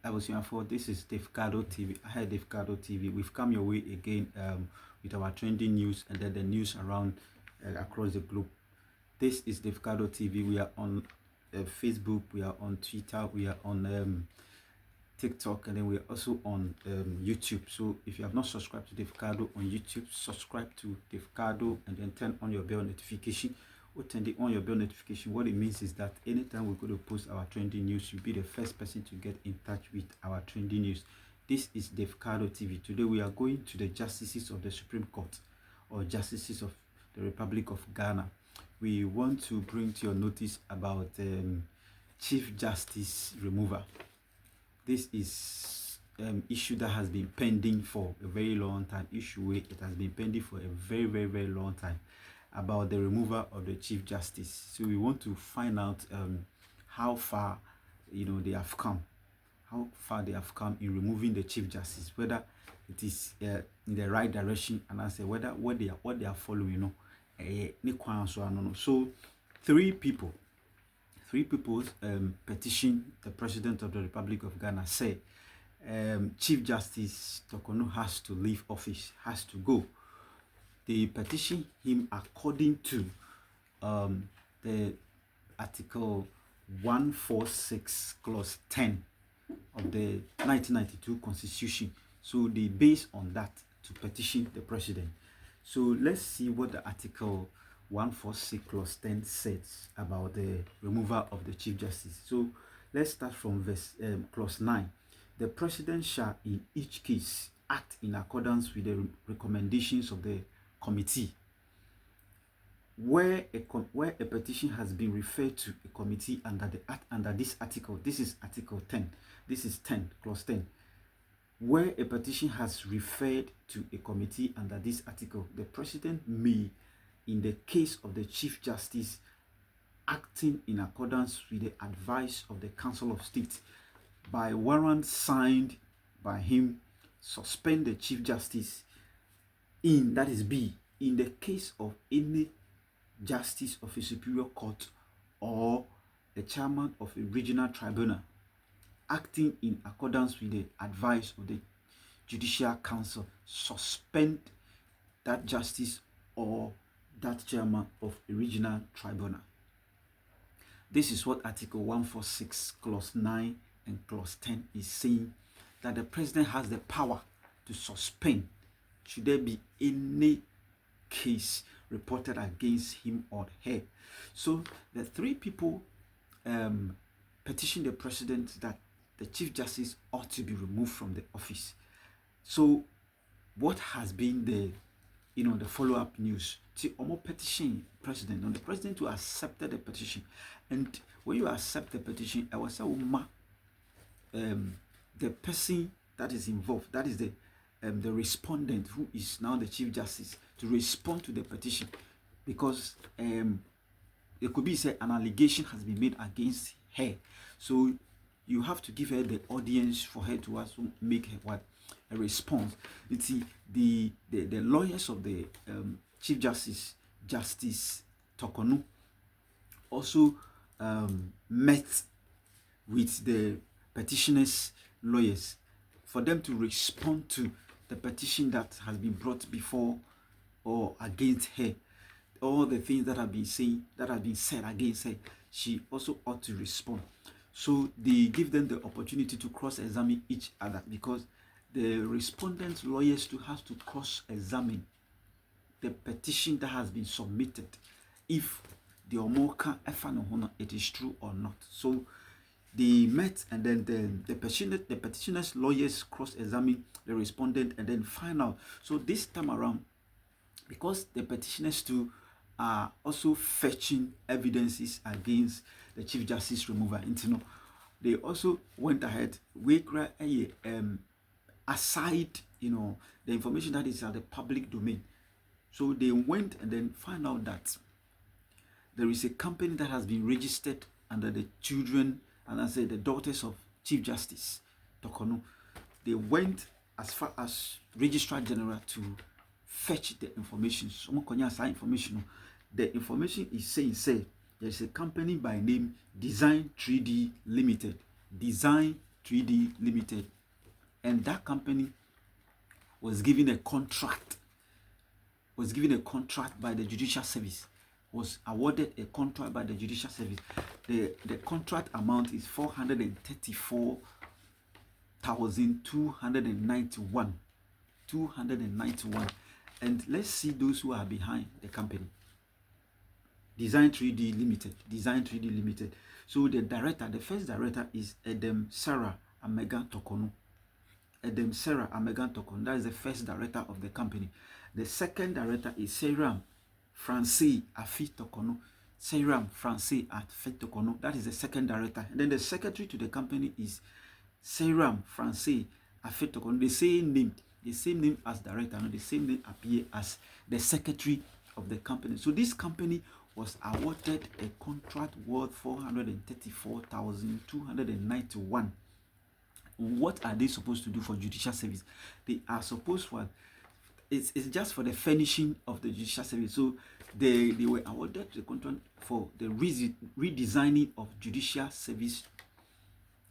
I was here for this is Davcado TV. I had Davcado TV. We've come your way again with our trending news and then the news around across the globe. This is Davcado TV. We are on Facebook, we are on Twitter, we are on TikTok, and then we are also on YouTube. So if you have not subscribed to Davcado on YouTube, subscribe to Davcado and then turn on your bell notification. Or turn on your bell notification. What it means is that anytime we're going to post our trending news, you'll be the first person to get in touch with our trending news. This is Davcado TV. Today we are going to the justices of the Supreme Court or justices of the Republic of Ghana. We want to bring to your notice about Chief Justice removal. This is issue that has been pending for a very long time. It has been pending for a very long time about the removal of the Chief Justice. So we want to find out how far they have come, in removing the Chief Justice, whether it is in the right direction, and I say whether what they are following, So three people petition the President of the Republic of Ghana, say Chief Justice Tokono has to leave office, has to go. They petition him according to the Article 146 Clause 10 of the 1992 Constitution. So they base on that to petition the President. So let's see what the Article 146 Clause 10 says about the removal of the Chief Justice. So let's start from verse Clause 9. The President shall in each case act in accordance with the recommendations of the committee. Where a petition has been referred to a committee under this article, this is Article 10, this is 10, Clause 10. Where a petition has referred to a committee under this article, the President may, in the case of the Chief Justice, acting in accordance with the advice of the Council of State, by warrant signed by him, suspend the Chief Justice in the case of any justice of a superior court or a chairman of a regional tribunal acting in accordance with the advice of the Judicial Council, suspend that justice or that chairman of a regional tribunal. This is what Article 146 Clause 9 and Clause 10 is saying, that the President has the power to suspend should there be any case reported against him or her. So the three people petition the President that the Chief Justice ought to be removed from the office. So what has been the the follow-up news? To petition President, and the President who accepted the petition, and when you accept the petition, I was the person that is involved, that is the respondent, who is now the Chief Justice, to respond to the petition, because it could be said an allegation has been made against her. So you have to give her the audience for her to also make a response. You see, the lawyers of the Chief Justice, Justice Tokono, also met with the petitioner's lawyers for them to respond to the petition that has been brought before or against her. All the things that have been said against her, she also ought to respond. So they give them the opportunity to cross-examine each other, because the respondent's lawyers too has to cross-examine the petition that has been submitted, if the omoka efano it is true or not. So they met, and then the petitioner's lawyers cross-examine the respondent and then find out. So this time around, because the petitioners too are also fetching evidences against the Chief Justice removal, they also went ahead aside the information that is at the public domain. So they went and then find out that there is a company that has been registered under the children, and I say the daughters of Chief Justice Tokono. They went as far as Registrar General to fetch the information. The information is saying, there is a company by name Design 3D Limited. Design 3D Limited, and that company was given a contract. By the Judicial Service. Was awarded a contract by the Judicial Service. The contract amount is 434,291. 291. And let's see those who are behind the company. Design 3D Limited. So the first director is Edem Sarah Amegan Tokono. That is the first director of the company. The second director is Seyram Francis Afi Tokono. That is the second director. And then the secretary to the company is Seyram Francis Afi Tokono. The same name as director, the same name appear as the secretary of the company. So this company was awarded a contract worth 434,291. What are they supposed to do for Judicial Service? They are supposed to, it's just for the furnishing of the Judicial Service. So they were awarded the contract for the redesigning of Judicial Service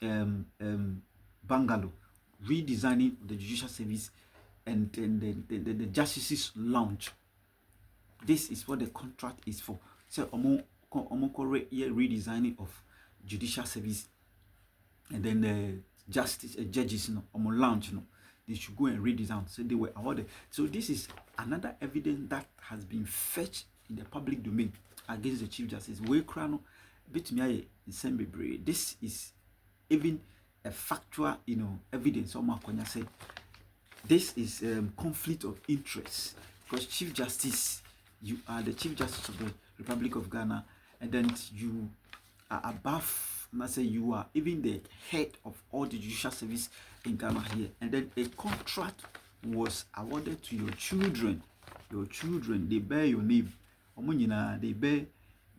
bungalow, redesigning the Judicial Service and the Justices Lounge. This is what the contract is for. So redesigning of Judicial Service, and then the judges lounge, they should go and redesign. So they were awarded. So this is another evidence that has been fetched in the public domain against the Chief Justice. This is even a factual, evidence. Say this is conflict of interest, because Chief Justice, you are the Chief Justice of the Republic of Ghana, and then you are above. You are even the head of all the Judicial Service in Ghana here, and then a contract was awarded to your children. They bear your name. They bear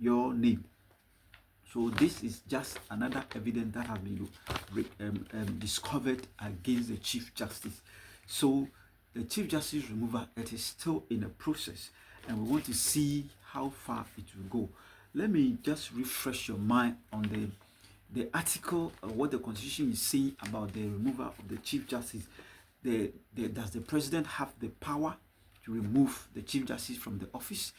your name. So this is just another evidence that has been discovered against the Chief Justice. So the Chief Justice removal, it is still in a process, and we want to see how far it will go. Let me just refresh your mind on the article, what the Constitution is saying about the removal of the Chief Justice. Does the President have the power to remove the Chief Justice from the office?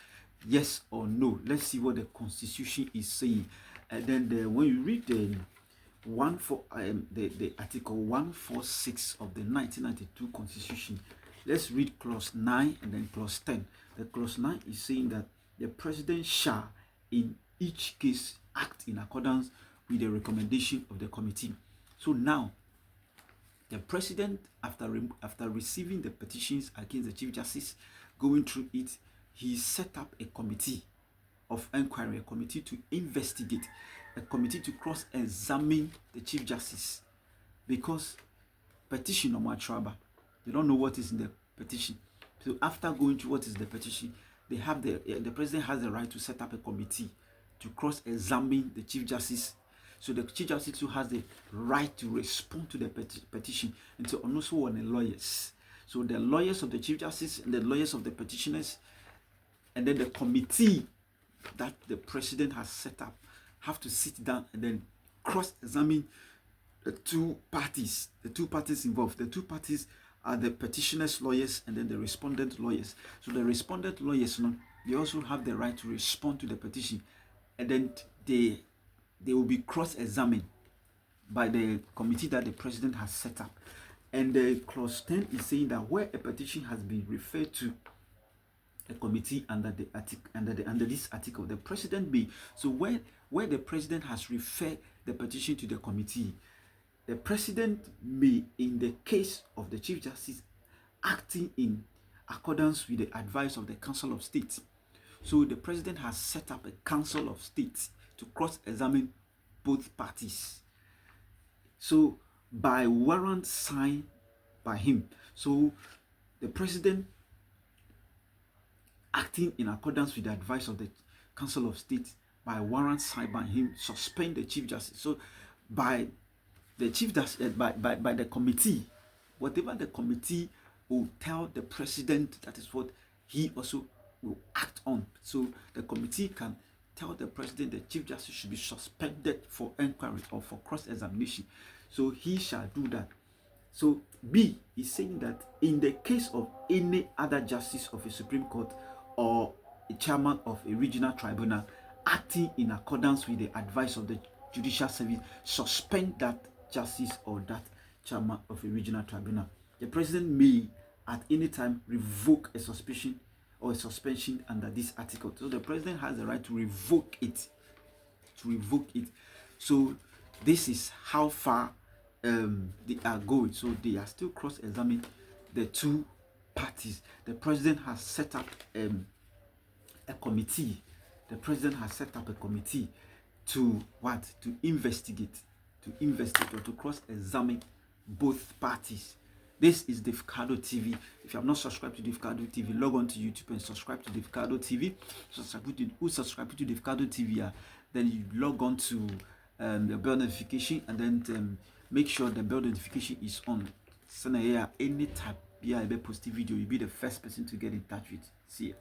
Yes or no? Let's see what the Constitution is saying. And then when you read the article 146 of the 1992 Constitution, let's read clause 9 and then clause 10. The clause 9 is saying that the President shall in each case act in accordance with the recommendation of the committee. So now, the President, after receiving the petitions against the Chief Justice, going through it, he set up a committee of inquiry, a committee to investigate, a committee to cross-examine the Chief Justice, because petition or matraba, they don't know what is in the petition. So after going through what is the petition, they have the President has the right to set up a committee to cross-examine the Chief Justice. So the Chief Justice who has the right to respond to the petition, and so also on the lawyers. So the lawyers of the Chief Justice and the lawyers of the petitioners, and then the committee that the President has set up have to sit down and then cross-examine the two parties involved. The two parties are the petitioners' lawyers and then the respondent lawyers. So the respondent lawyers, they also have the right to respond to the petition, and then they will be cross-examined by the committee that the President has set up. And the clause 10 is saying that where a petition has been referred to a committee under this article, the President may, so where the President has referred the petition to the committee, the President may, in the case of the Chief Justice, acting in accordance with the advice of the Council of State. So the President has set up a Council of State to cross-examine both parties. So by warrant signed by him. So the President, acting in accordance with the advice of the Council of State, by warrant signed by him, suspend the Chief Justice. So by the Chief Justice, by the committee, whatever the committee will tell the President, that is what he also will act on. So the committee can tell the President the Chief Justice should be suspended for inquiry or for cross-examination. So he shall do that. So B is saying that in the case of any other justice of a Supreme Court or a chairman of a regional tribunal acting in accordance with the advice of the Judicial Service, suspend that justice or that chairman of a regional tribunal. The president may at any time revoke a suspension or a suspension under this article. So the president has the right to revoke it. So this is how far they are going. So they are still cross-examining the two parties. The president has set up a committee. The president has set up a committee to what? To investigate or to cross-examine both parties. This is Davcado TV. If you have not subscribed to Davcado TV, log on to YouTube and subscribe to Davcado TV. Subscribe to Davcado TV, then you log on to the bell notification, and then make sure the bell notification is on. So now, any type, post video, you'll be the first person to get in touch with. See ya.